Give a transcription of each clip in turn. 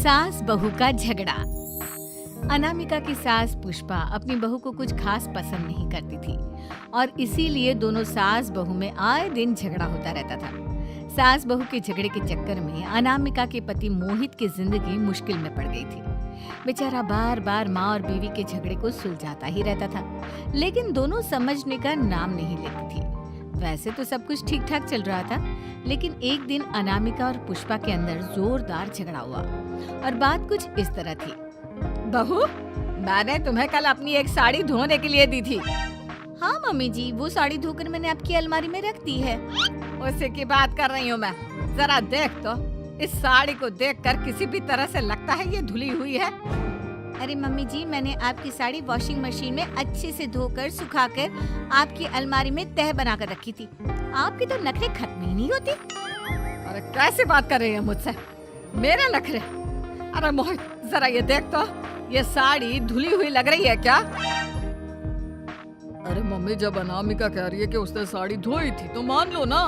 सास बहू का झगड़ा। अनामिका की सास पुष्पा अपनी बहू को कुछ खास पसंद नहीं करती थी और इसीलिए दोनों सास बहू में आए दिन झगड़ा होता रहता था। सास बहू के झगड़े के चक्कर में अनामिका के पति मोहित की जिंदगी मुश्किल में पड़ गई थी। बेचारा बार बार माँ और बीवी के झगड़े को सुलझाता ही रहता था, लेकिन दोनों समझने का नाम नहीं लेती थी। वैसे तो सब कुछ ठीक ठाक चल रहा था, लेकिन एक दिन अनामिका और पुष्पा के अंदर जोरदार झगड़ा हुआ और बात कुछ इस तरह थी। बहू, मैंने तुम्हें कल अपनी एक साड़ी धोने के लिए दी थी। हाँ मम्मी जी, वो साड़ी धोकर मैंने आपकी अलमारी में रख दी है। उसी की बात कर रही हूँ मैं। जरा देख तो, इस साड़ी को देखकर किसी भी तरह से लगता है ये धुली हुई है। अरे मम्मी जी, मैंने आपकी साड़ी वॉशिंग मशीन में अच्छे से धोकर सुखाकर आपकी अलमारी में तह बनाकर रखी थी। आपके तो नखरे खत्म ही नहीं होती। अरे कैसे बात कर रही है मुझसे? मेरे नखरे? अरे मोहित, जरा ये देख तो, ये साड़ी धुली हुई लग रही है क्या? अरे मम्मी, जब अनामिका कह रही है कि उसने साड़ी धोई थी तो मान लो ना।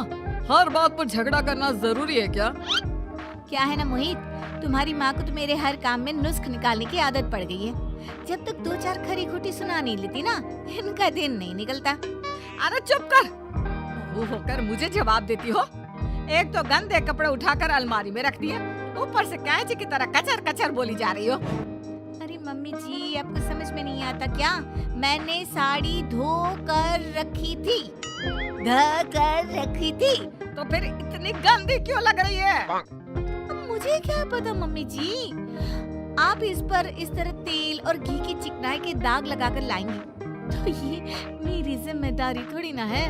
हर बात पर झगड़ा करना जरूरी है क्या? क्या है ना मोहित, तुम्हारी माँ को तो मेरे हर काम में नुस्ख निकालने की आदत पड़ गई है। जब तक दो चार खरी खोटी सुना नहीं लेती ना, इनका दिन नहीं निकलता। अरे चुप कर, वो होकर मुझे जवाब देती हो। एक तो गंदे कपड़े उठाकर अलमारी में रख दिए, ऊपर से कैंची की तरह कचर कचर बोली जा रही हो। अरे मम्मी जी, आपको समझ में नहीं आता क्या? मैंने साड़ी धो कर रखी थी। तो फिर इतनी गंदी क्यों लग रही है? मुझे क्या पता मम्मी जी, आप इस पर इस तरह तेल और घी की चिकनाई के दाग लगाकर लाएंगी तो ये मेरी जिम्मेदारी थोड़ी ना है।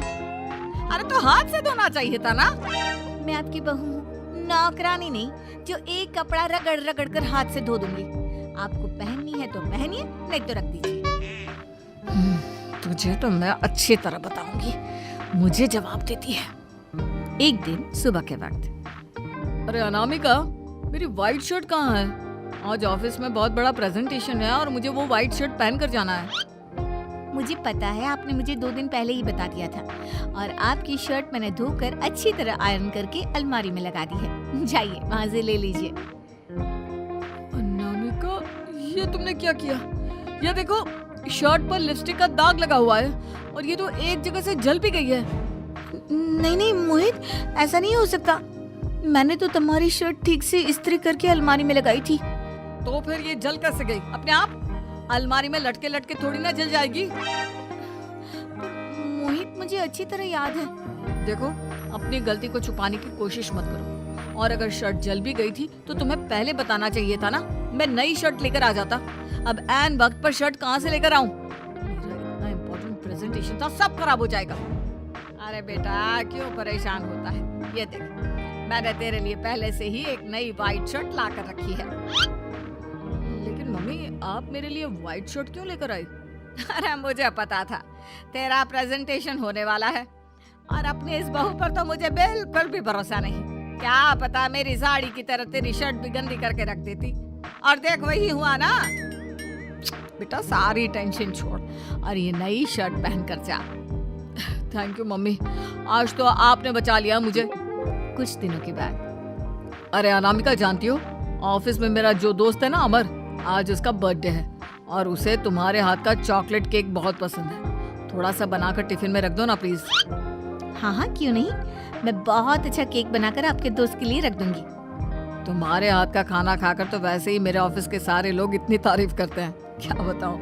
अरे तो हाथ से धोना चाहिए था ना। मैं आपकी बहू हूँ, नौकरानी नहीं जो एक कपड़ा रगड़ रगड़ कर हाथ से धो दूंगी। आपको पहननी है तो पहनिए, नहीं तो रख दीजिए। तुझे तो मैं अच्छी तरह बताऊंगी, मुझे जवाब देती है। एक दिन सुबह के वक्त, अरे अनामिका, मेरी व्हाइट शर्ट कहाँ है? आज ऑफिस में बहुत बड़ा प्रेजेंटेशन है और मुझे वो व्हाइट शर्ट पहन कर जाना है। मुझे पता है, आपने मुझे 2 दिन पहले ही बता दिया था और आपकी शर्ट मैंने धोकर अच्छी तरह आयरन करके अलमारी में लगा दी है। जाइए वहाँ से ले लीजिए। अनामिका, ये तुमने क्या किया? ये देखो, शर्ट पर लिपस्टिक का दाग लगा हुआ है और ये तो एक जगह से जल भी गई है। नहीं नहीं मोहित, ऐसा नहीं हो सकता। मैंने तो तुम्हारी शर्ट ठीक से इस्त्री करके अलमारी में लगाई थी। तो फिर ये जल कैसे गई अपने आप? अलमारी में लटके लटके थोड़ी ना जल जाएगी। मोहित, मुझे अच्छी तरह याद है। देखो, अपनी गलती को छुपाने की कोशिश मत करो। और अगर शर्ट जल भी गई थी तो तुम्हें पहले बताना चाहिए था ना। मैं नई शर्ट लेकर आ जाता। अब ऐन वक्त पर शर्ट कहाँ से लेकर आऊं? मेरा इतना इम्पोर्टेंट प्रेजेंटेशन था, सब खराब हो जाएगा। अरे बेटा, क्यों परेशान होता है? ये देख, मैंने तेरे लिए पहले से ही एक नई व्हाइट शर्ट ला कर रखी है। लेकिन मम्मी, आप मेरे लिए व्हाइट शर्ट क्यों लेकर आई? अरे मुझे पता था तेरा प्रेजेंटेशन होने वाला है और अपनी इस बहू पर तो मुझे बिल्कुल भी भरोसा नहीं। क्या पता मेरी साड़ी की तरह तेरी शर्ट भी गंदी करके रख देती। और देख, वही हुआ ना। बेटा, सारी टेंशन छोड़ और ये नई शर्ट पहन कर जा। थैंक यू मम्मी, आज तो आपने बचा लिया मुझे। कुछ दिनों के बाद, अरे अनामिका, जानती हो, ऑफिस में मेरा जो दोस्त है ना अमर, आज उसका बर्थडे है और उसे तुम्हारे हाथ का चॉकलेट केक बहुत पसंद है। थोड़ा सा बनाकर टिफिन में रख दो ना प्लीज। हाँ हाँ, क्यों नहीं, मैं बहुत अच्छा केक बनाकर आपके दोस्त के लिए रख दूंगी। तुम्हारे हाथ का खाना खाकर तो वैसे ही मेरे ऑफिस के सारे लोग इतनी तारीफ करते हैं, क्या बताऊं।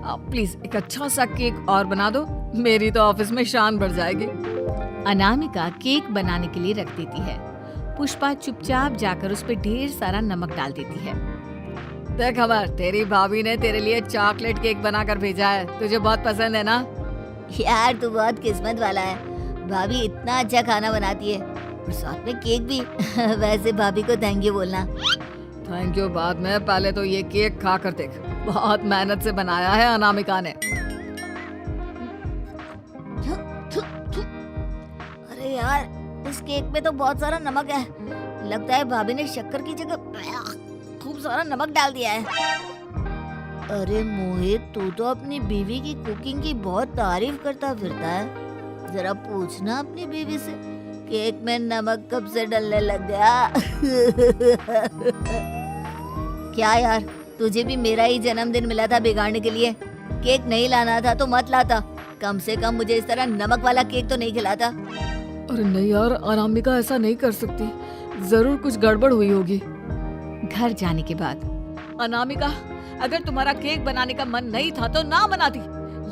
आप प्लीज एक अच्छा सा केक और बना दो, मेरी तो ऑफिस में शान बढ़ जाएगी। अनामिका केक बनाने के लिए रख देती है। पुष्पा चुपचाप जाकर उस पे ढेर सारा नमक डाल देती है। देख अमर, तेरी भाभी ने तेरे लिए चॉकलेट केक बनाकर भेजा है, तुझे बहुत पसंद है ना? यार, तू बहुत किस्मत वाला है, भाभी इतना अच्छा खाना बनाती है और साथ में केक भी। वैसे भाभी को थैंक यू बोलना। थैंक यू बाद में, पहले तो ये केक खा कर देख। बहुत मेहनत से बनाया है अनामिका ने। अरे यार, इस केक में तो बहुत सारा नमक है। लगता है भाभी ने शक्कर की जगह खूब सारा नमक डाल दिया है। अरे मोहित, तू तो अपनी बीवी की कुकिंग की बहुत तारीफ करता फिरता है। जरा पूछना अपनी बीवी से, केक में नमक कब से डलने लग गया। क्या यार, तुझे भी मेरा ही जन्मदिन मिला था बिगाड़ने के लिए। केक नहीं लाना था तो मत लाता, कम से कम मुझे इस तरह नमक वाला केक तो नहीं खिलाता। अरे नहीं यार, अनामिका ऐसा नहीं कर सकती, जरूर कुछ गड़बड़ हुई होगी। घर जाने के बाद अनामिका, अगर तुम्हारा केक बनाने का मन नहीं था तो ना बनाती,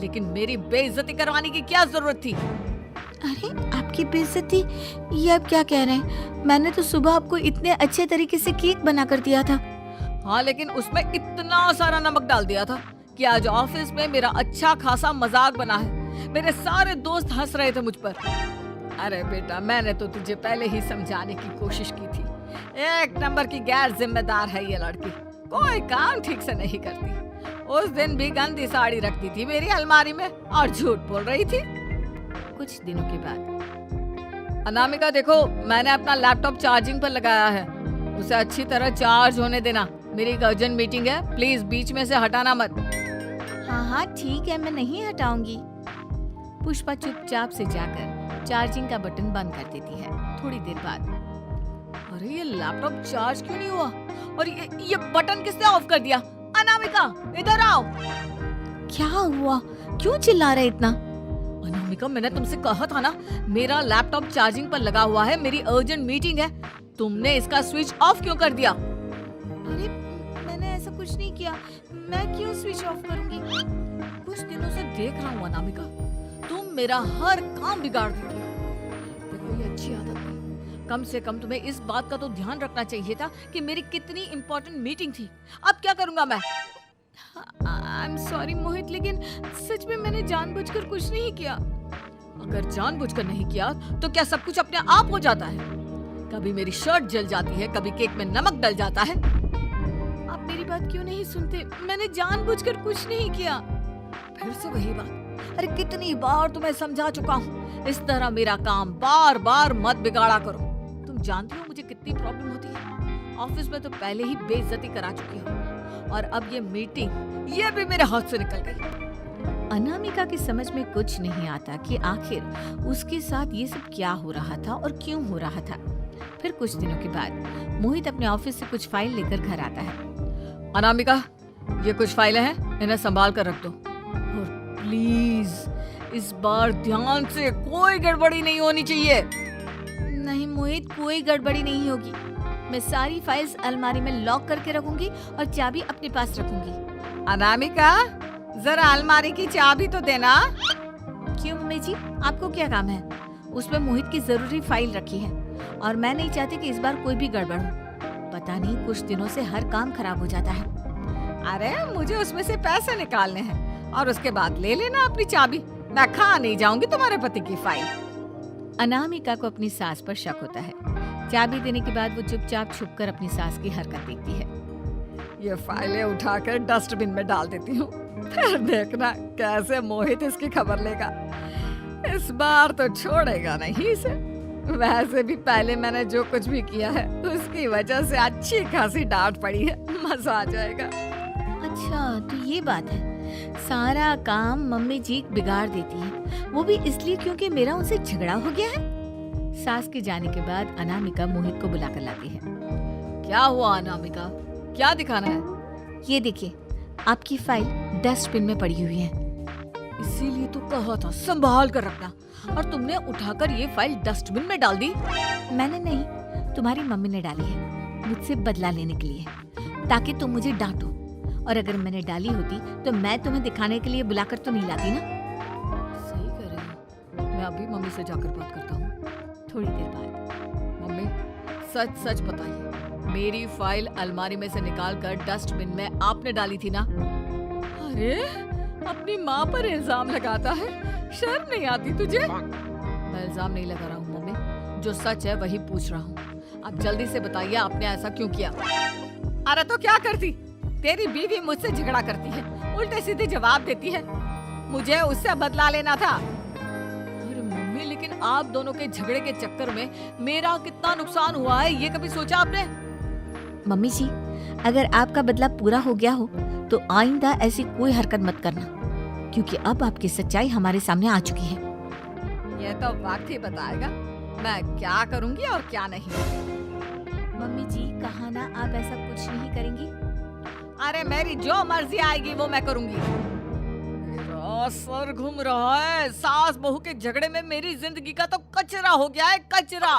लेकिन मेरी बेइज्जती करवाने की क्या जरूरत थी? अरे आपकी बेइज्जती, ये आप क्या कह रहे हैं? मैंने तो सुबह आपको इतने अच्छे तरीके से केक बना कर दिया था। हाँ, लेकिन उसमें इतना सारा नमक डाल दिया था कि आज ऑफिस में मेरा अच्छा खासा मजाक बना है। मेरे सारे दोस्त हंस रहे थे मुझ पर। अरे बेटा, मैंने तो तुझे पहले ही समझाने की कोशिश की थी। एक नंबर की गैर जिम्मेदार है ये लड़की, कोई काम ठीक से नहीं करती। उस दिन भी गंदी साड़ी रखती थी मेरी अलमारी में और झूठ बोल रही थी। कुछ दिनों के बाद अनामिका देखो, मैंने अपना लैपटॉप चार्जिंग पर लगाया है, उसे अच्छी तरह चार्ज होने देना। मेरी एक अर्जेंट मीटिंग है, प्लीज बीच में से हटाना मत। हाँ हाँ ठीक है, मैं नहीं हटाऊंगी। पुष्पा चुपचाप से जाकर चार्जिंग का बटन बंद कर देती है। थोड़ी देर बाद, अरे ये लैपटॉप चार्ज क्यों नहीं हुआ? और ये बटन किसने ऑफ कर दिया? अनामिका, इधर आओ। क्या हुआ? क्यों चिल्ला रहे इतना? अनामिका, मैंने तुमसे कहा था ना, मेरा लैपटॉप चार्जिंग पर लगा हुआ है, मेरी अर्जेंट मीटिंग है। तुमने इसका स्विच ऑफ क्यों कर दिया? अरे मैंने ऐसा कुछ नहीं किया, मैं क्यों स्विच ऑफ करूंगी? कुछ दिनों से देख रहा हूँ अनामिका, तुम मेरा हर काम बिगाड़ देती हो। देखो, ये अच्छी आदत नहीं। कम से कम तुम्हें इस बात का तो ध्यान रखना चाहिए था कि मेरी कितनी इम्पोर्टेंट मीटिंग थी। अब क्या करूंगा मैं? आई एम सॉरी मोहित, लेकिन सच में मैंने जानबूझकर कुछ नहीं किया। अगर जानबूझकर नहीं किया तो क्या सब कुछ अपने आप हो जाता है? कभी मेरी शर्ट जल जाती है, कभी केक में नमक डल जाता है। आप मेरी बात क्यों नहीं सुनते? मैंने जानबूझकर कुछ नहीं किया। फिर से वही बात। अरे कितनी बार तुम्हें समझा चुका हूँ, इस तरह मेरा काम बार बार मत बिगाड़ा करो। तुम जानती हो मुझे कितनी प्रॉब्लम होती है। ऑफिस में तो पहले ही बेइज्जती करा चुकी हूँ, और अब ये मीटिंग, ये भी मेरे हाथ से निकल गई। अनामिका की समझ में कुछ नहीं आता कि आखिर उसके साथ ये सब क्या हो रहा था और क्यों हो रहा था। फिर कुछ दिनों के बाद मोहित अपने ऑफिस से कुछ फाइल लेकर घर आता है। अनामिका, ये कुछ फाइलें हैं, इन्हें संभाल कर रख दो। और प्लीज इस बार ध्यान से, कोई गड़बड़ी नहीं होनी चाहिए। नहीं मोहित, कोई गड़बड़ी नहीं होगी। मैं सारी फाइल्स अलमारी में लॉक करके रखूंगी और चाबी अपने पास रखूंगी। अनामिका, जरा अलमारी की चाबी तो देना। क्यों मम्मी जी, आपको क्या काम है? उसमें मोहित की जरूरी फाइल रखी है और मैं नहीं चाहती कि इस बार कोई भी गड़बड़ हो। पता नहीं कुछ दिनों से हर काम खराब हो जाता है। अरे मुझे उसमें से पैसे निकालने हैं और उसके बाद ले लेना अपनी चाबी। मैं खा नहीं जाऊंगी तुम्हारे पति की फाइल। अनामिका को अपनी सास पर शक होता है। चाबी देने के बाद वो चुपचाप छुपकर अपनी सास की हरकत देखती है। ये फाइलें उठाकर डस्टबिन में डाल देती हूँ, फिर देखना कैसे मोहित इसकी खबर लेगा। इस बार तो छोड़ेगा नहीं इसे। वैसे भी पहले मैंने जो कुछ भी किया है उसकी वजह से अच्छी खासी डांट पड़ी है, मजा आ जाएगा। अच्छा तो ये बात है, सारा काम मम्मी जी बिगाड़ देती है, वो भी इसलिए क्योंकि मेरा उनसे झगड़ा हो गया है। सास के जाने के बाद अनामिका मोहित को बुला कर लाती है। क्या हुआ अनामिका, क्या दिखाना है? ये देखिए, आपकी फाइल डस्टबिन में पड़ी हुई है। इसीलिए तो कहा था संभाल कर रखना, और तुमने उठाकर ये फाइल डस्टबिन में डाल दी। मैंने नहीं, तुम्हारी मम्मी ने डाली है, मुझसे बदला लेने के लिए, ताकि तुम मुझे डांटो। और अगर मैंने डाली होती तो मैं तुम्हें दिखाने के लिए बुलाकर तो नहीं लाती ना। सही कह रही हो, मैं अभी मम्मी से जाकर बात करता हूँ। थोड़ी देर बाद, मम्मी सच सच बताइए, मेरी फाइल अलमारी में से निकाल कर डस्टबिन में आपने डाली थी ना? अरे अपनी माँ पर इल्जाम लगाता है, शर्म नहीं आती तुझे? मैं इल्जाम नहीं लगा रहा हूँ मम्मी, जो सच है वही पूछ रहा हूँ। अब जल्दी से बताइए आपने ऐसा क्यों किया? अरे तो क्या करती, तेरी बीवी मुझसे झगड़ा करती है, उल्टे सीधे जवाब देती है, मुझे उससे बदला लेना था। अरे मम्मी, लेकिन आप दोनों के झगड़े के चक्कर में मेरा कितना नुकसान हुआ है, ये कभी सोचा आपने? मम्मी जी, अगर आपका बदला पूरा हो गया हो तो आइंदा ऐसी कोई हरकत मत करना, क्योंकि अब आपकी सच्चाई हमारे सामने आ चुकी है। ये तो वक्त ही बताएगा मैं क्या करूंगी और क्या नहीं। मम्मी जी, कहा ना आप ऐसा कुछ नहीं करेंगी। अरे मेरी जो मर्जी आएगी वो मैं करूंगी। मेरा सर घूम रहा है। सास बहू के झगड़े में मेरी जिंदगी का तो कचरा हो गया है, कचरा।